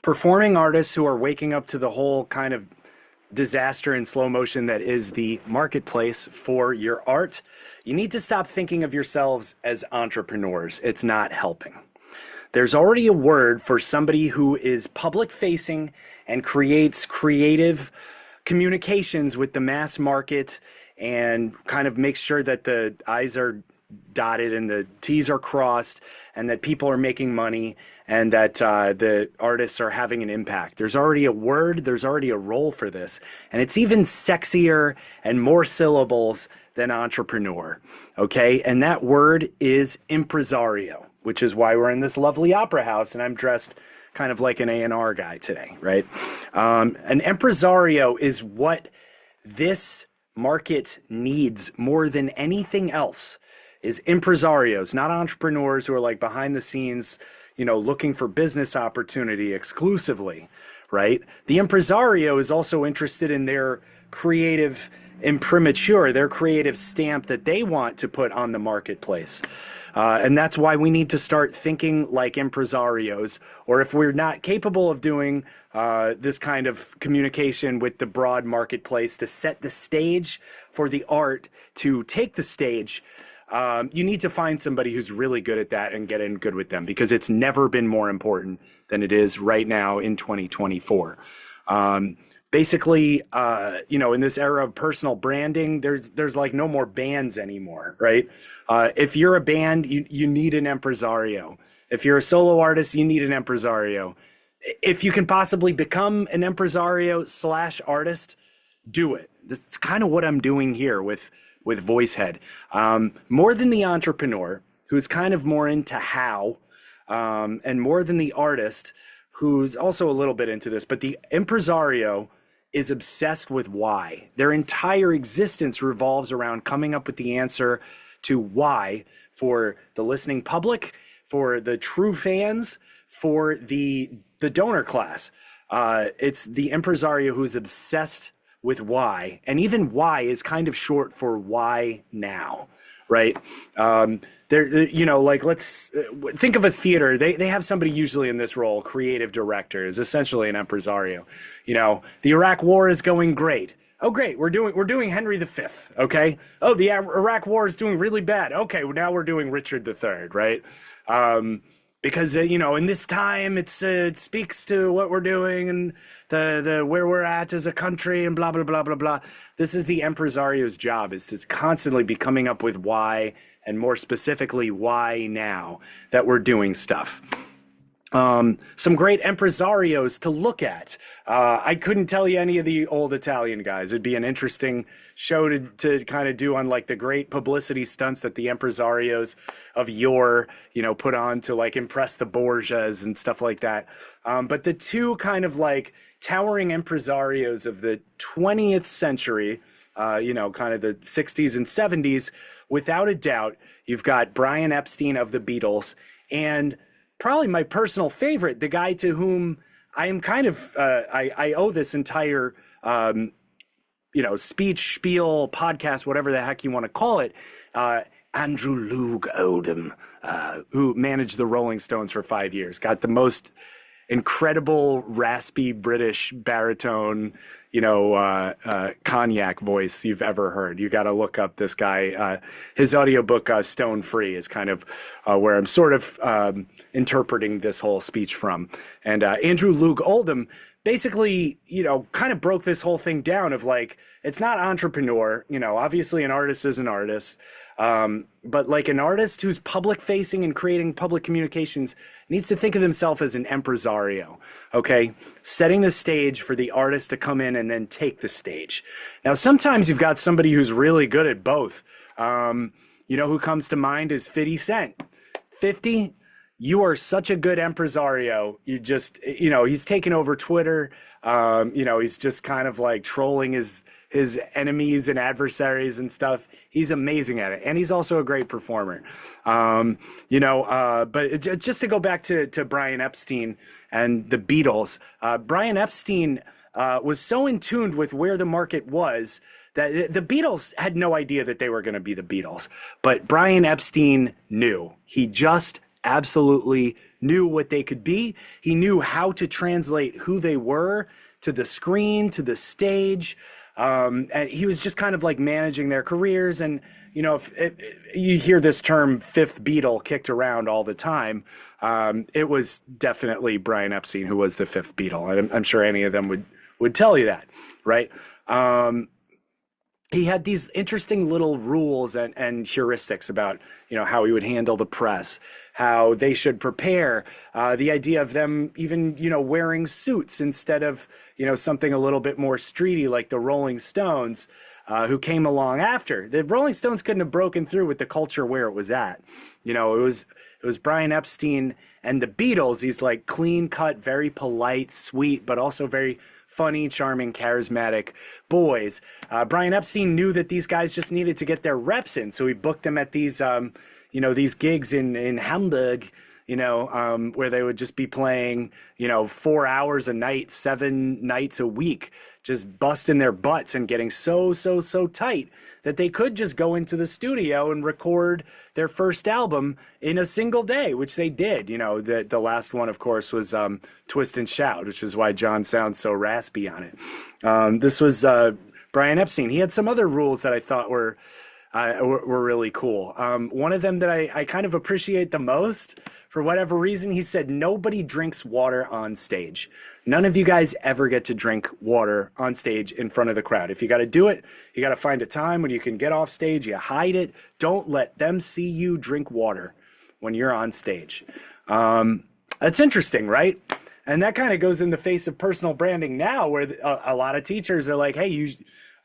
performing artists who are waking up to the whole kind of disaster in slow motion that is the marketplace for your art, you need to stop thinking of yourselves as entrepreneurs. It's not helping. There's already a word for somebody who is public facing and creates creative communications with the mass market and kind of makes sure that the I's are dotted and the T's are crossed and that people are making money and that the artists are having an impact. There's already a word, there's already a role for this. And it's even sexier and more syllables than entrepreneur, okay? And that word is impresario, which is why we're in this lovely opera house and I'm dressed kind of like an A&R guy today, right? An impresario is what this market needs more than anything else, is impresarios, not entrepreneurs who are like behind the scenes, you know, looking for business opportunity exclusively, right? The impresario is also interested in their creative imprimatur, their creative stamp that they want to put on the marketplace. And that's why we need to start thinking like impresarios, or if we're not capable of doing this kind of communication with the broad marketplace to set the stage for the art to take the stage, you need to find somebody who's really good at that and get in good with them, because it's never been more important than it is right now in 2024. Basically, you know, in this era of personal branding, there's like no more bands anymore, right? If you're a band, you need an impresario. If you're a solo artist, you need an impresario. If you can possibly become an impresario / artist, do it. That's kind of what I'm doing here with VoiceHead. More than the entrepreneur, who's kind of more into how, and more than the artist, who's also a little bit into this, but the impresario is obsessed with why. Their entire existence revolves around coming up with the answer to why for the listening public, for the true fans, for the donor class. It's the impresario who's obsessed with why, and even why is kind of short for why now, right? You know, like let's think of a theater. They have somebody usually in this role, creative director, is essentially an impresario. You know, the Iraq War is going great. Oh, great, we're doing Henry V. Okay. Oh, the Iraq War is doing really bad. Okay, well, now we're doing Richard III, right? Because you know, in this time, it speaks to what we're doing and the where we're at as a country and blah blah blah blah blah. This is the impresario's job, is to constantly be coming up with why, and more specifically, why now that we're doing stuff. Some great impresarios to look at. I couldn't tell you any of the old Italian guys. It'd be an interesting show to kind of do on like the great publicity stunts that the impresarios of yore, you know, put on to like impress the Borgias and stuff like that. But the two kind of like towering impresarios of the 20th century, you know, kind of the 60s and 70s, without a doubt, you've got Brian Epstein of the Beatles, and probably my personal favorite, the guy to whom I am kind of, I owe this entire, you know, speech, spiel, podcast, whatever the heck you want to call it, Andrew Loog Oldham, who managed the Rolling Stones for 5 years, got the most incredible, raspy British baritone, you know, cognac voice you've ever heard. You got to look up this guy. His audiobook, Stone Free, is kind of where I'm sort of interpreting this whole speech from. And Andrew Loog Oldham basically, you know, kind of broke this whole thing down of like, it's not entrepreneur, you know, obviously an artist is an artist, but like an artist who's public facing and creating public communications needs to think of himself as an impresario, okay? Setting the stage for the artist to come in and then take the stage. Now, sometimes you've got somebody who's really good at both. You know, who comes to mind is 50 Cent. 50, you are such a good impresario. You just, you know, he's taken over Twitter. You know, he's just kind of like trolling his enemies and adversaries and stuff. He's amazing at it. And he's also a great performer. You know, but just to go back to Brian Epstein and the Beatles, Brian Epstein was so in tune with where the market was that the Beatles had no idea that they were going to be the Beatles. But Brian Epstein knew. He just absolutely knew what they could be. He knew how to translate who they were to the screen, to the stage. And he was just kind of like managing their careers. And, you know, if you hear this term fifth Beatle kicked around all the time, it was definitely Brian Epstein who was the fifth Beatle. And I'm sure any of them would tell you that, right? He had these interesting little rules and heuristics about, you know, how he would handle the press, how they should prepare, the idea of them even, you know, wearing suits instead of, you know, something a little bit more streety like the Rolling Stones, who came along after. The Rolling Stones couldn't have broken through with the culture where it was at. You know, it was Brian Epstein and the Beatles, these like clean cut, very polite, sweet, but also very funny, charming, charismatic boys. Brian Epstein knew that these guys just needed to get their reps in, so he booked them at these, you know, these gigs in Hamburg, you know, where they would just be playing, you know, 4 hours a night, 7 nights a week, just busting their butts and getting so tight that they could just go into the studio and record their first album in a single day, which they did. You know, the last one, of course, was Twist and Shout, which is why John sounds so raspy on it. This was Brian Epstein. He had some other rules that I thought were really cool. One of them that I kind of appreciate the most, for whatever reason, he said, nobody drinks water on stage. None of you guys ever get to drink water on stage in front of the crowd. If you got to do it, you got to find a time when you can get off stage. You hide it. Don't let them see you drink water when you're on stage. That's interesting, right? And that kind of goes in the face of personal branding now, where a lot of teachers are like, hey, you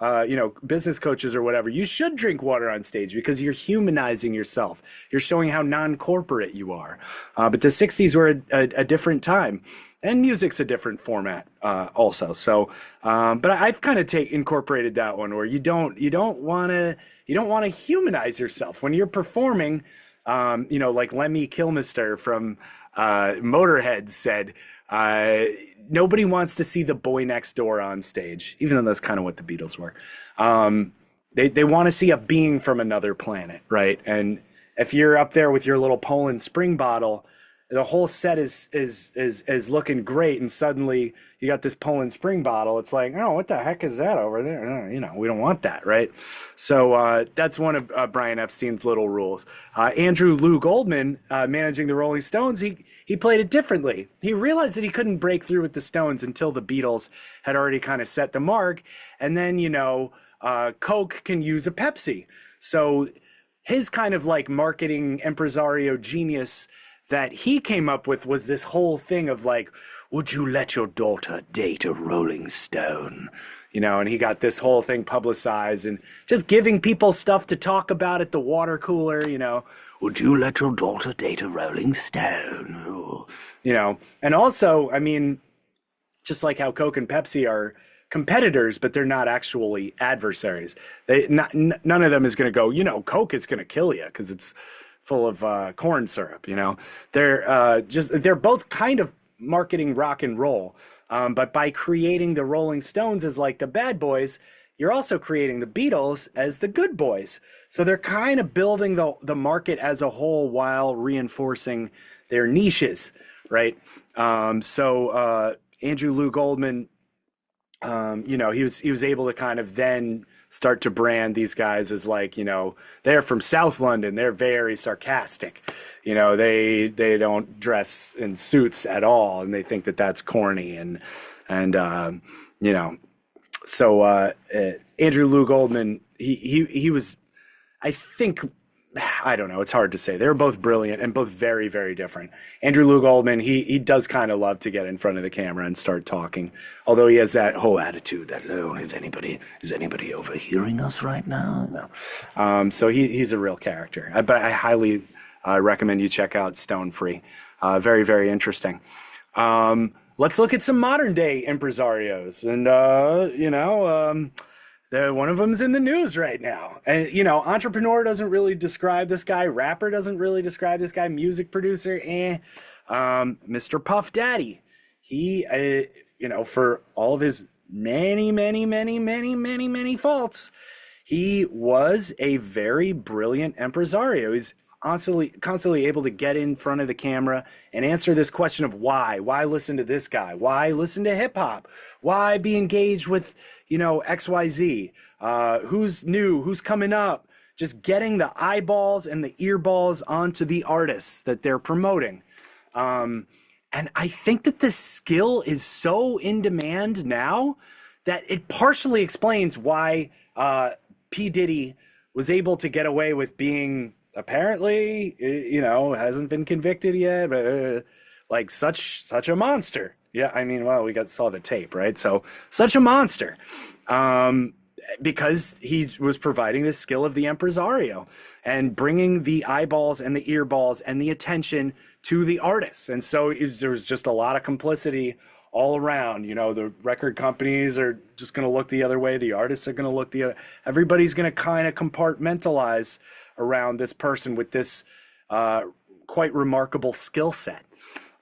know, business coaches or whatever, you should drink water on stage because you're humanizing yourself. You're showing how non-corporate you are. But the 60s were a different time, and music's a different format also. So, but I've kind of incorporated that one where you don't want to humanize yourself when you're performing. You know, like Lemmy Kilmister from Motorhead said, nobody wants to see the boy next door on stage, even though that's kind of what the Beatles were. They want to see a being from another planet, right? And if you're up there with your little Poland Spring bottle, the whole set is looking great, and suddenly you got this Poland Spring bottle. It's like, oh, what the heck is that over there? You know, we don't want that, right? So that's one of Brian Epstein's little rules. Andrew Lou Goldman, managing the Rolling Stones, he played it differently. He realized that he couldn't break through with the Stones until the Beatles had already kind of set the mark, and then, you know, Coke can use a Pepsi. So his kind of like marketing impresario genius that he came up with was this whole thing of like, would you let your daughter date a Rolling Stone? You know, and he got this whole thing publicized and just giving people stuff to talk about at the water cooler, you know, would you let your daughter date a Rolling Stone? Ooh. You know, and also, I mean, just like how Coke and Pepsi are competitors, but they're not actually adversaries. None of them is going to go, you know, Coke is going to kill you because it's full of corn syrup, you know. They're both kind of marketing rock and roll, but by creating the Rolling Stones as like the bad boys, you're also creating the Beatles as the good boys. So they're kind of building the market as a whole while reinforcing their niches, right? So Andrew Lou Goldman, you know, he was able to kind of then start to brand these guys as like, you know, they're from South London. They're very sarcastic. You know, they don't dress in suits at all, and they think that that's corny. And you know, so Andrew Lou Goldman, he was, I think, I don't know. It's hard to say. They were both brilliant and both very, very different. Andrew Lou Goldman, he does kind of love to get in front of the camera and start talking, although he has that whole attitude that, oh, is anybody overhearing us right now? No. So he's a real character. But I highly recommend you check out Stone Free. Very, very interesting. Let's look at some modern day impresarios, and you know. One of them's in the news right now. And, you know, entrepreneur doesn't really describe this guy. Rapper doesn't really describe this guy. Music producer, Mr. Puff Daddy. He, you know, for all of his many faults, he was a very brilliant impresario. He's constantly able to get in front of the camera and answer this question of why. Why listen to this guy? Why listen to hip hop? Why be engaged with, XYZ? Who's new? Who's coming up? Just getting the eyeballs and the earballs onto the artists that they're promoting. And I think that this skill is so in demand now that it partially explains why P. Diddy was able to get away with being apparently, hasn't been convicted yet, but like such a monster. Yeah, I mean, well, saw the tape, right? So such a monster. Because he was providing the skill of the impresario and bringing the eyeballs and the earballs and the attention to the artists. And so there was just a lot of complicity all around. The record companies are just going to look the other way. The artists are going to look the other. Everybody's going to kind of compartmentalize around this person with this quite remarkable skill set.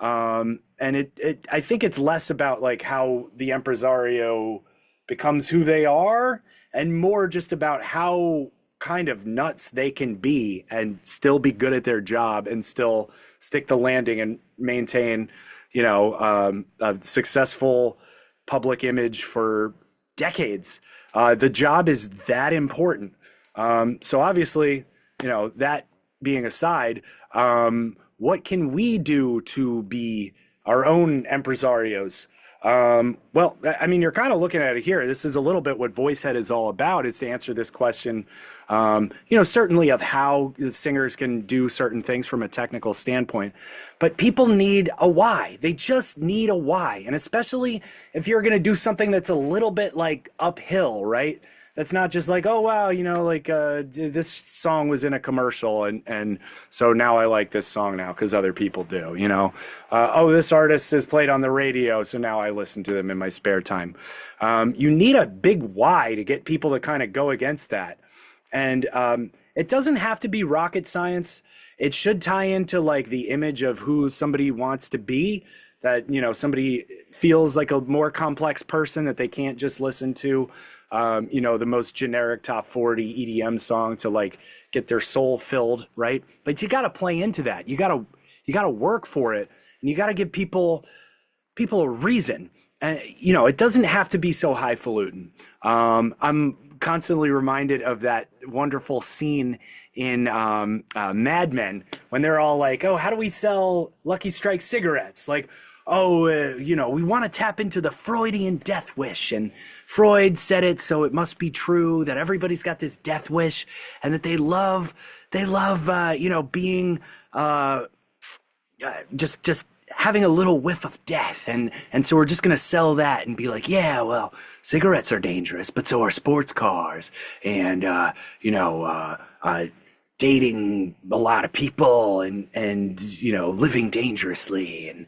And I think it's less about like how the impresario becomes who they are and more just about how kind of nuts they can be and still be good at their job and still stick the landing and maintain, a successful public image for decades. The job is that important. So obviously, that being aside, what can we do to be our own impresarios? Well, I mean, you're kind of looking at it here. This is a little bit what VoiceHead is all about, is to answer this question, certainly of how singers can do certain things from a technical standpoint. But people need a why. They just need a why. And especially if you're going to do something that's a little bit like uphill, right? That's not just like, oh, wow, this song was in a commercial and so now I like this song now because other people do, oh, this artist is played on the radio, so now I listen to them in my spare time. You need a big why to get people to kind of go against that. And it doesn't have to be rocket science. It should tie into like the image of who somebody wants to be, that, somebody feels like a more complex person that they can't just listen to the most generic top 40 EDM song to like get their soul filled, right? But you got to play into that. You got to work for it, and you got to give people a reason. And it doesn't have to be so highfalutin. I'm constantly reminded of that wonderful scene in Mad Men when they're all like, "Oh, how do we sell Lucky Strike cigarettes?" Like, "Oh, we want to tap into the Freudian death wish, and Freud said it, so it must be true that everybody's got this death wish, and that they love, being just having a little whiff of death, and so we're just gonna sell that and be like, yeah, well, cigarettes are dangerous, but so are sports cars, and dating a lot of people, and living dangerously, and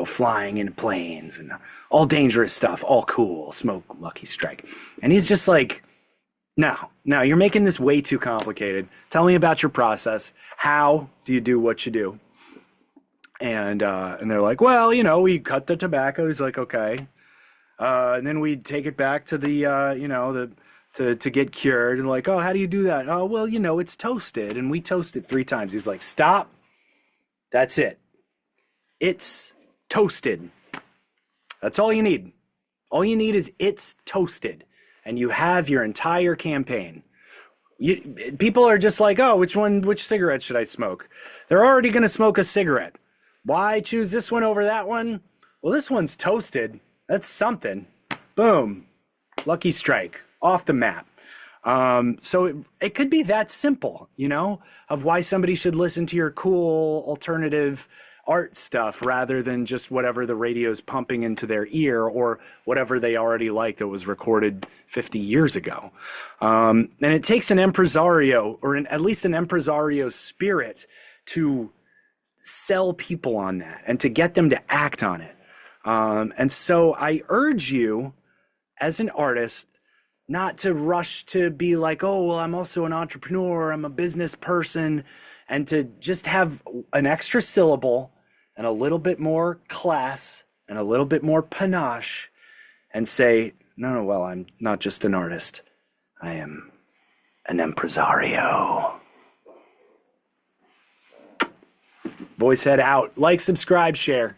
flying in planes and all dangerous stuff, all cool, smoke Lucky Strike." And he's just like, no, you're making this way too complicated. Tell me about your process. How do you do what you do? And they're like, well, we cut the tobacco. He's like, okay. And then we take it back to the, to get cured. And like, oh, how do you do that? Oh, well, it's toasted, and we toast it 3 times. He's like, stop. That's it. It's toasted. That's all you need. All you need is it's toasted, and you have your entire campaign. People are just like, oh, which cigarette should I smoke? They're already going to smoke a cigarette. Why choose this one over that one? Well, this one's toasted. That's something. Boom. Lucky Strike. Off the map. So it could be that simple, of why somebody should listen to your cool alternative art stuff rather than just whatever the radio's pumping into their ear or whatever they already like that was recorded 50 years ago. And it takes an impresario, or at least an impresario spirit, to sell people on that and to get them to act on it. And so I urge you as an artist not to rush to be like, oh, well, I'm also an entrepreneur, I'm a business person, and to just have an extra syllable and a little bit more class and a little bit more panache and say, no, well, I'm not just an artist. I am an impresario. VoiceHead out. Like, subscribe, share.